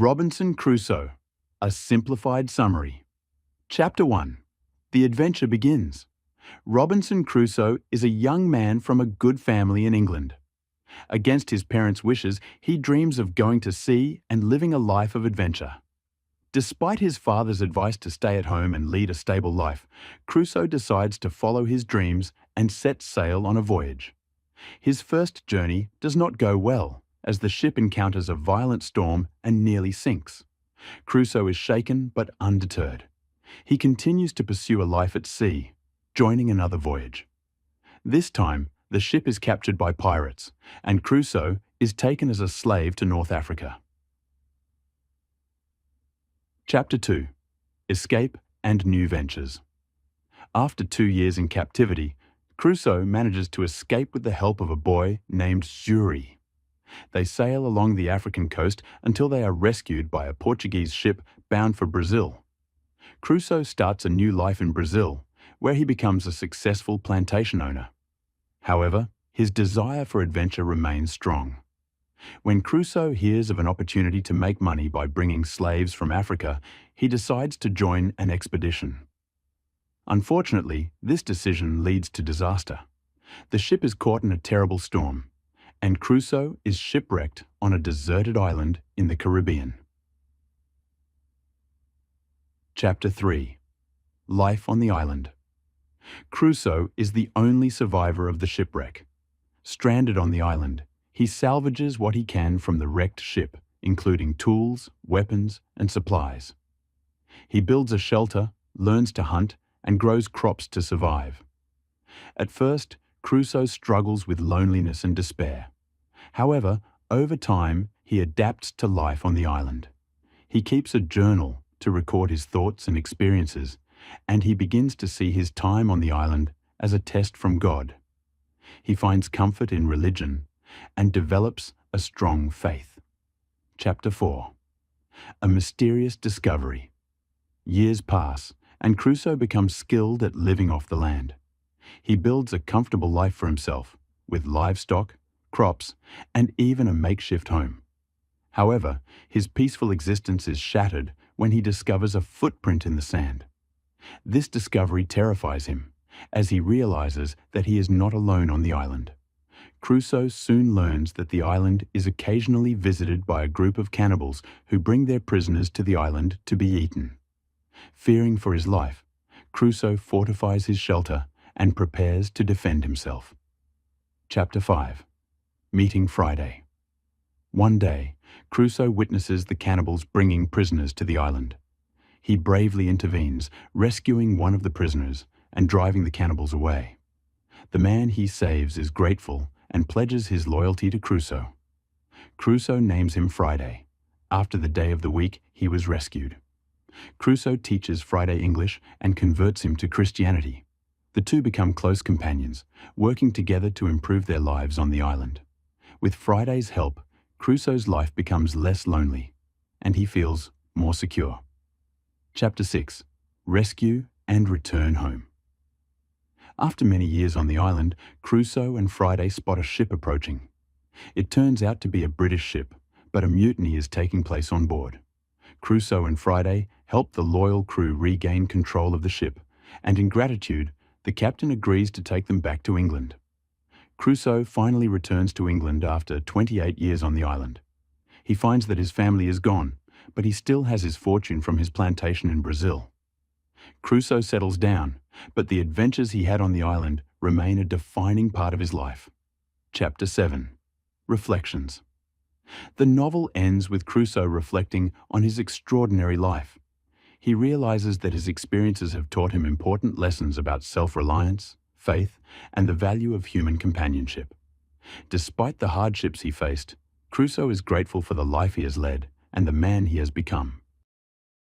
Robinson Crusoe, a simplified summary. Chapter 1. The adventure begins. Robinson Crusoe is a young man from a good family in England. Against his parents' wishes, he dreams of going to sea and living a life of adventure. Despite his father's advice to stay at home and lead a stable life, Crusoe decides to follow his dreams and set sail on a voyage. His first journey does not go well, as the ship encounters a violent storm and nearly sinks. Crusoe is shaken but undeterred. He continues to pursue a life at sea, joining another voyage. This time, the ship is captured by pirates, and Crusoe is taken as a slave to North Africa. Chapter 2. Escape and New Ventures. After 2 years in captivity, Crusoe manages to escape with the help of a boy named Xury. They sail along the African coast until they are rescued by a Portuguese ship bound for Brazil. Crusoe starts a new life in Brazil, where he becomes a successful plantation owner. However, his desire for adventure remains strong. When Crusoe hears of an opportunity to make money by bringing slaves from Africa, he decides to join an expedition. Unfortunately, this decision leads to disaster. The ship is caught in a terrible storm, and Crusoe is shipwrecked on a deserted island in the Caribbean. Chapter 3. Life on the Island. Crusoe is the only survivor of the shipwreck. Stranded on the island, he salvages what he can from the wrecked ship, including tools, weapons, and supplies. He builds a shelter, learns to hunt, and grows crops to survive. At first, Crusoe struggles with loneliness and despair. However, over time, he adapts to life on the island. He keeps a journal to record his thoughts and experiences, and he begins to see his time on the island as a test from God. He finds comfort in religion and develops a strong faith. Chapter 4. A mysterious discovery. Years pass, and Crusoe becomes skilled at living off the land. He builds a comfortable life for himself, with livestock, crops, and even a makeshift home. However, his peaceful existence is shattered when he discovers a footprint in the sand. This discovery terrifies him, as he realizes that he is not alone on the island. Crusoe soon learns that the island is occasionally visited by a group of cannibals who bring their prisoners to the island to be eaten. Fearing for his life, Crusoe fortifies his shelter and prepares to defend himself. Chapter 5. Meeting Friday. One day, Crusoe witnesses the cannibals bringing prisoners to the island. He bravely intervenes, rescuing one of the prisoners and driving the cannibals away. The man he saves is grateful and pledges his loyalty to Crusoe. Crusoe names him Friday, after the day of the week he was rescued. Crusoe teaches Friday English and converts him to Christianity. The two become close companions, working together to improve their lives on the island. With Friday's help, Crusoe's life becomes less lonely, and he feels more secure. Chapter 6. Rescue and Return Home. After many years on the island, Crusoe and Friday spot a ship approaching. It turns out to be a British ship, but a mutiny is taking place on board. Crusoe and Friday help the loyal crew regain control of the ship, and in gratitude, the captain agrees to take them back to England. Crusoe finally returns to England after 28 years on the island. He finds that his family is gone, but he still has his fortune from his plantation in Brazil. Crusoe settles down, but the adventures he had on the island remain a defining part of his life. Chapter 7. Reflections. The novel ends with Crusoe reflecting on his extraordinary life. He realizes that his experiences have taught him important lessons about self-reliance, faith, and the value of human companionship. Despite the hardships he faced, Crusoe is grateful for the life he has led and the man he has become.